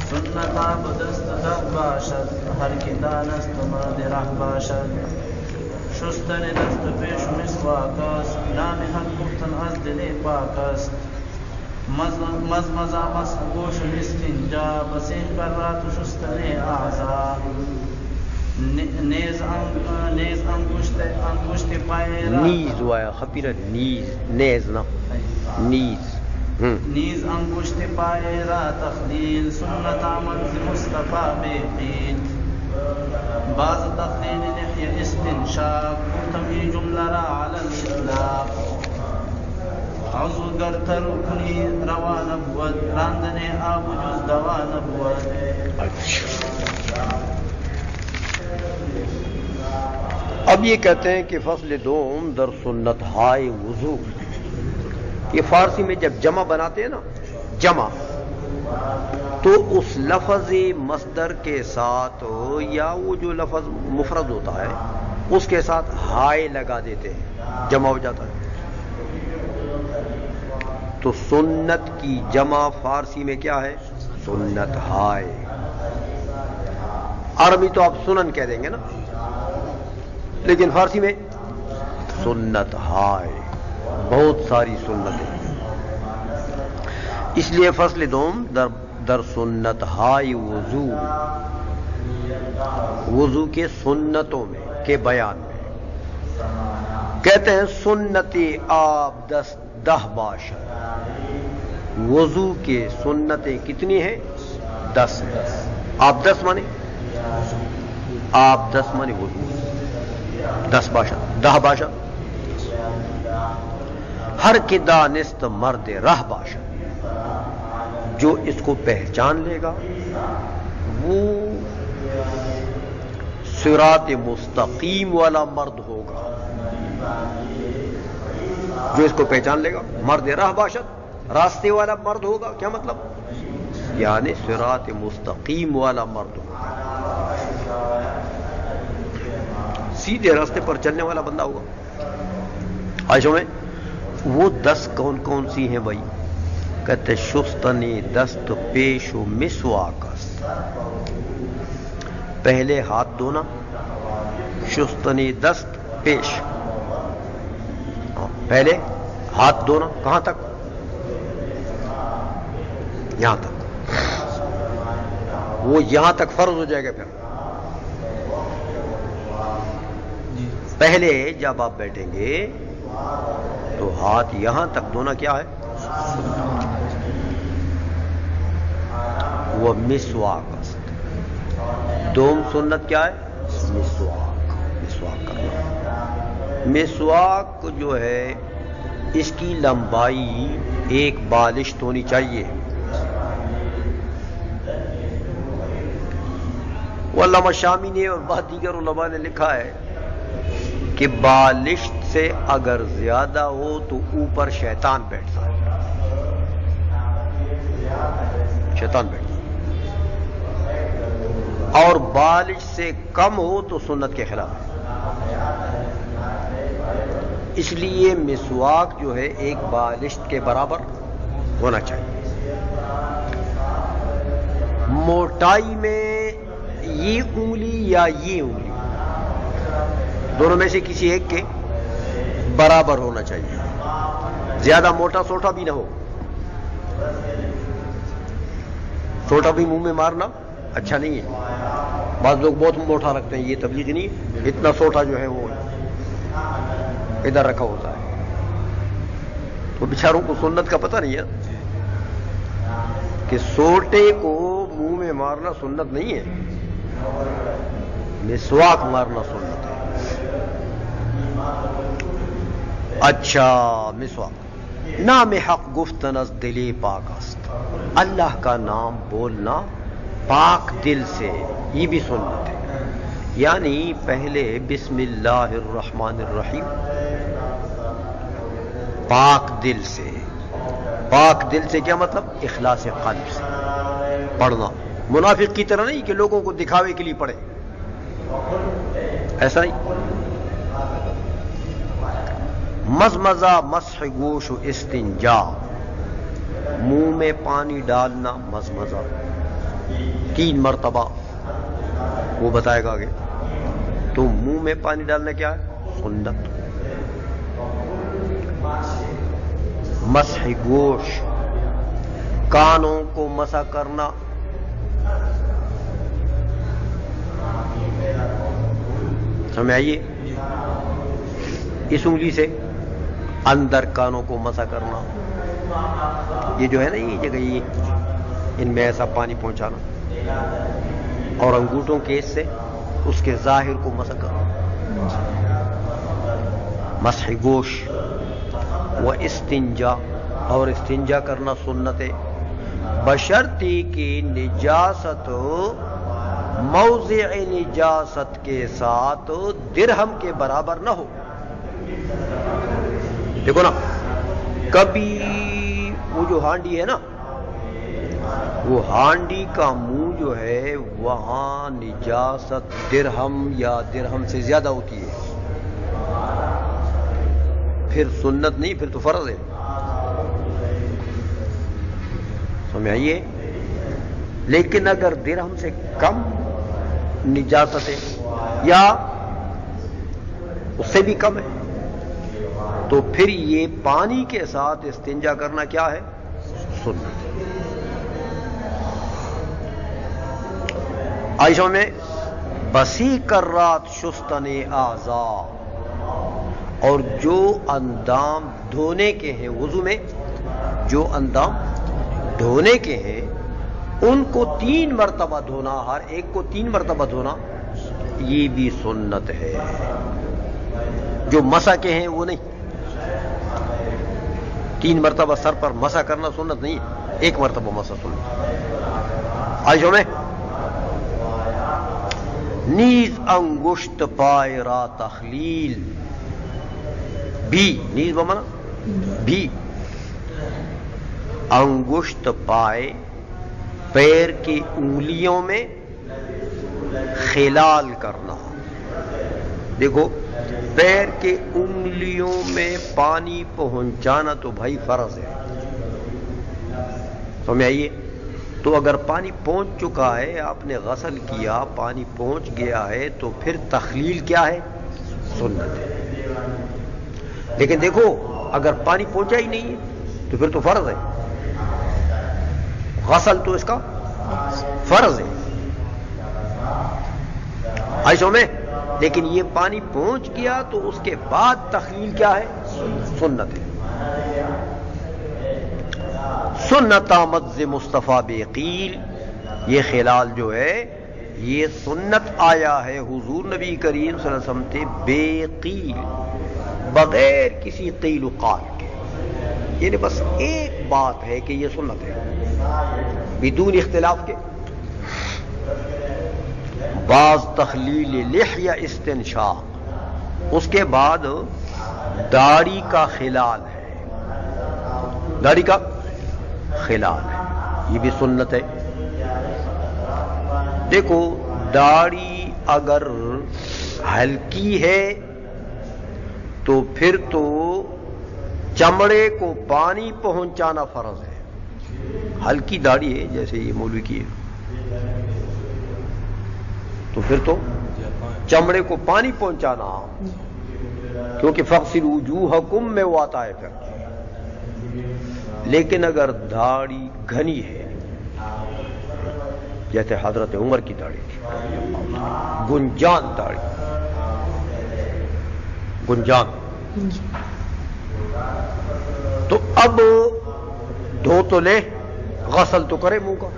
سنت عبدست ده باشد هر کی دانست مرد ره باشد شستن دست پیش مسواک است نام حق گفتن از دل پاک است مزمزه مسح گوش و استنجا بسین کرات و شستن اعضا نیز انگشت پای را نیز وایا خبیرہ نیز نا نیز نیز انگشت پای را تخلیل سنت عمل مصطفیٰ بقیل بعض تخلیل لحیه استنشاق گفتم این جمله را علی الاطلاق عضو گر ترکنی روا نبود راندن آب جز دوا نبود. اب یہ کہتے ہیں کہ فصل دوم در سنت ہائے وضو. یہ فارسی میں جب جمع بناتے ہیں نا جمع تو اس لفظ مصدر کے ساتھ یا وہ جو لفظ مفرد ہوتا ہے اس کے ساتھ ہائے لگا دیتے ہیں جمع ہو جاتا ہے. تو سنت کی جمع فارسی میں کیا ہے؟ سنت ہائے. عربی تو آپ سنن کہہ دیں گے نا لیکن فارسی میں سنت ہائے بہت ساری سنتیں. اس لیے فصل دوم در سنت ہائے وضو کے سنتوں میں کے بیان میں کہتے ہیں سنت آب دہ باشد. وضو کے سنتیں کتنی ہیں؟ 10 ہیں. آپ 10 مانے وضو 10 باشد 10 باشد. ہر کی دانست مرد رہ باشد. جو اس کو پہچان لے گا وہ صراط مستقیم والا مرد ہوگا. جو اس کو پہچان لے گا مرد راہ باشد راستے والا مرد ہوگا. کیا مطلب؟ یعنی صراط مستقیم والا مرد ہوگا سیدھے راستے پر چلنے والا بندہ ہوگا. آئیشوں میں وہ 10 کون کون سی ہیں بھائی؟ کہتے شستنی دست پیش و مسواک است. پہلے ہاتھ دھونا شستنی دست پیش. پہلے ہاتھ دھونا کہاں تک؟ یہاں تک. وہ یہاں تک فرض ہو جائے گا. پھر پہلے جب آپ بیٹھیں گے تو ہاتھ یہاں تک دھونا کیا ہے؟ وہ مسواک است. دوم سنت کیا ہے؟ مسواک کرنا. مسواک جو ہے اس کی لمبائی 1 بالشت ہونی چاہیے. وہ علامہ شامی نے اور بہت دیگر علماء نے لکھا ہے کہ بالشت سے اگر زیادہ ہو تو اوپر شیطان بیٹھتا ہے. شیطان بیٹھتا ہے. اور بالش سے کم ہو تو سنت کے خلاف ہے. اس لیے مسواک جو ہے 1 بالشت کے برابر ہونا چاہیے. موٹائی میں یہ انگلی یا یہ انگلی دونوں میں سے کسی ایک کے برابر ہونا چاہیے. زیادہ موٹا سوٹا بھی نہ ہو. چھوٹا بھی منہ میں مارنا اچھا نہیں ہے. بعض لوگ بہت موٹا رکھتے ہیں. یہ تبلیغ نہیں. اتنا سوٹا جو ہے وہ ادھر رکھا ہوتا ہے تو بیچاروں کو سنت کا پتہ نہیں ہے کہ سوٹے کو منہ میں مارنا سنت نہیں ہے. مسواک مارنا سنت ہے. اچھا مسواک. نام حق گفتن از دلی پاک است. اللہ کا نام بولنا پاک دل سے یہ بھی سنت ہے. یعنی پہلے بسم اللہ الرحمن الرحیم پاک دل سے. پاک دل سے کیا مطلب؟ اخلاص قلب سے پڑھنا. منافق کی طرح نہیں کہ لوگوں کو دکھاوے کے لیے پڑھے. ایسا نہیں. مزمزہ مسح گوش و استنجا. منہ میں پانی ڈالنا مزمزہ. 3 مرتبہ، وہ بتائے گا آگے. تو منہ میں پانی ڈالنا کیا ہے؟ سنت. مسح گوش، کانوں کو مسح کرنا، سمجھ آئیے؟ اس انگلی سے اندر کانوں کو مسح کرنا. یہ جو ہے نا یہ جگہ، یہ ان میں ایسا پانی پہنچانا، اور انگوٹھوں کے اس سے اس کے ظاہر کو مسح کرنا. مسح گوش و استنجا، اور استنجا کرنا سنت ہے، بشرطی کہ نجاست موضع نجاست کے ساتھ درہم کے برابر نہ ہو. دیکھو نا، کبھی وہ جو ہانڈی ہے نا، وہ ہانڈی کا منہ جو ہے وہاں نجاست درہم یا درہم سے زیادہ ہوتی ہے، پھر سنت نہیں، پھر تو فرض ہے. سمجھ آئیے؟ لیکن اگر درہم سے کم نجاست ہے یا اس سے بھی کم ہے تو پھر یہ پانی کے ساتھ استنجا کرنا کیا ہے؟ سنت. عائشہ میں بسی کرات شستن اعضاء، اور جو اندام دھونے کے ہیں وضو میں، جو اندام دھونے کے ہیں ان کو 3 مرتبہ دھونا، ہر ایک کو 3 مرتبہ دھونا، یہ بھی سنت ہے. جو مسح کے ہیں وہ نہیں. 3 مرتبہ سر پر مسح کرنا سنت نہیں، 1 مرتبہ مسح سنت. عائشہ میں نیز انگشت پائے را تخلیل، بھی نیز بمانا بھی، انگشت پائے پیر کی انگلیوں میں خلال کرنا. دیکھو، پیر کے انگلیوں میں پانی پہنچانا تو بھائی فرض ہے، سمجھ آئیے؟ تو اگر پانی پہنچ چکا ہے، آپ نے غسل کیا، پانی پہنچ گیا ہے، تو پھر تخلیل کیا ہے؟ سنت ہے. لیکن دیکھو اگر پانی پہنچا ہی نہیں ہے تو پھر تو فرض ہے، غسل تو اس کا فرض ہے. عائشہ میں لیکن یہ پانی پہنچ گیا تو اس کے بعد تخلیل کیا ہے؟ سنت ہے. سنت آمد مصطفیٰ بے قیل، یہ خلال جو ہے یہ سنت آیا ہے حضور نبی کریم صلی اللہ علیہ وسلم سے بے قیل، بغیر کسی قیل و قال کے. یعنی بس ایک بات ہے کہ یہ سنت ہے بدون اختلاف کے. بعض تخلیل لحیہ استنشاق، اس کے بعد داڑھی کا خلال ہے، داڑھی کا خلال ہے، یہ بھی سنت ہے. دیکھو داڑھی اگر ہلکی ہے تو پھر تو چمڑے کو پانی پہنچانا فرض ہے. ہلکی داڑھی ہے جیسے یہ مولوی کی ہے تو پھر تو چمڑے کو پانی پہنچانا، کیونکہ فَاغْسِلُوا وُجُوهَكُمْ میں وہ آتا ہے پھر. لیکن اگر داڑھی گھنی ہے جیسے حضرت عمر کی داڑھی تھی، گنجان داڑھی، گنجان، تو اب دھو تو لے، غسل تو کرے منہ کا،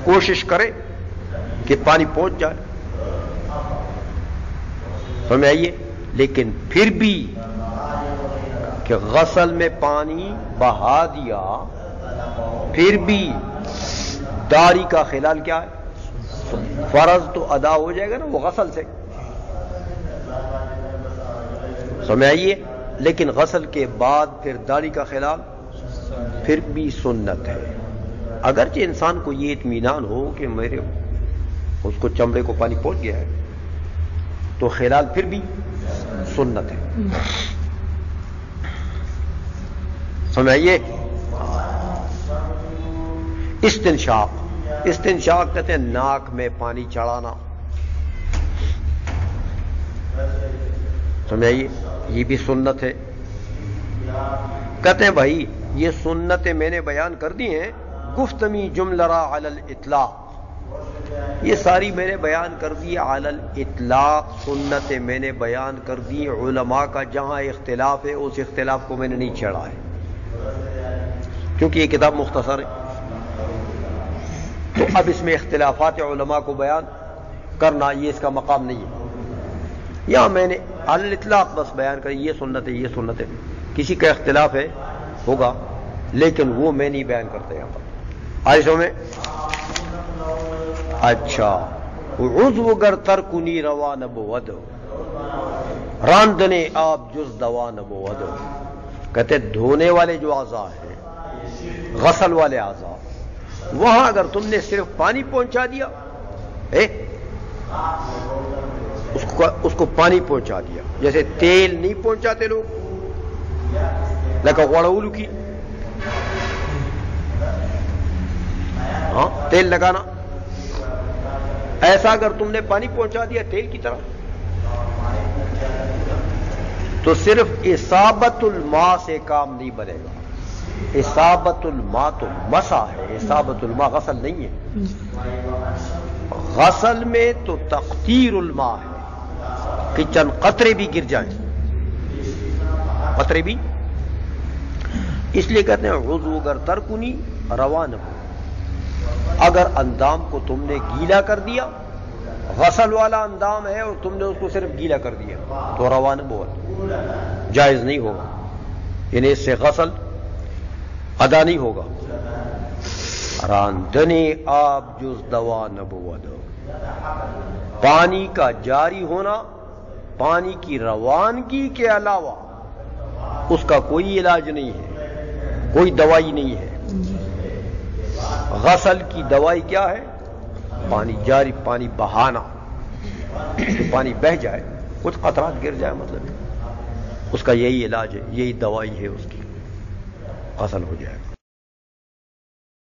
کوشش کرے کہ پانی پہنچ جائے، سمجھ آئیے. لیکن پھر بھی کہ غسل میں پانی بہا دیا پھر بھی داڑھی کا خلال کیا ہے؟ فرض تو ادا ہو جائے گا نا وہ غسل سے، سمجھ آئیے. لیکن غسل کے بعد پھر داڑھی کا خلال پھر بھی سنت ہے. اگرچہ انسان کو یہ اطمینان ہو کہ میرے اس کو چمڑے کو پانی پہنچ گیا ہے تو خلال پھر بھی سنت ہے، سمجھ آئیے. استنشاق استنشاق کہتے ہیں ناک میں پانی چڑھانا، سمجھائیے، یہ بھی سنت ہے۔ کہتے ہیں بھائی یہ سنتیں میں نے بیان کر دی ہیں، گفتمی جملرا علی الاطلاق، یہ ساری میں نے بیان کر دی علی الاطلاق، سنتیں میں نے بیان کر دی، علماء کا جہاں اختلاف ہے اس اختلاف کو میں نے نہیں چھیڑا ہے، کیونکہ یہ کتاب مختصر ہے، تو اب اس میں اختلافات علماء کو بیان کرنا یہ اس کا مقام نہیں ہے، یہاں میں نے علی الاطلاق بس بیان کر، یہ سنت ہے، یہ سنت ہے، کسی کا اختلاف ہے ہوگا لیکن وہ میں نہیں بیان کرتا یہاں پر، آئسوں میں۔ اچھا، عضو گر ترکنی روا نبود، راندنے آپ جز دوا نبود، کہتے دھونے والے جو اعضاء ہیں، غسل والے اعضاء، وہاں اگر تم نے صرف پانی پہنچا دیا، اس کو پانی پہنچا دیا، جیسے تیل نہیں پہنچاتے لوگ لکا غوڑولو کی، ہاں تیل لگانا، ایسا اگر تم نے پانی پہنچا دیا تیل کی طرح، تو صرف اصابت الماء سے کام نہیں بنے گا، اصابت الماء تو مسا ہے، اصابت الماء غسل نہیں ہے، غسل میں تو تقطیر الماء ہے کہ چند قطرے بھی گر جائیں، قطرے بھی، اس لیے کہتے ہیں عضو گر ترکنی روان ہو، اگر اندام کو تم نے گیلا کر دیا، غسل والا اندام ہے اور تم نے اس کو صرف گیلا کر دیا تو روان بہت جائز نہیں ہوگا، یعنی اس سے غسل ادا نہیں ہوگا۔ راندنی آب جز دوا نبود، پانی کا جاری ہونا پانی کی روانگی کے علاوہ اس کا کوئی علاج نہیں ہے، کوئی دوائی نہیں ہے۔ غسل کی دوائی کیا ہے؟ پانی جاری، پانی بہانا، پانی بہہ جائے، کچھ قطرات گر جائے، مطلب اس کا یہی علاج ہے، یہی دوائی ہے اس کی، غسل ہو جائے گا۔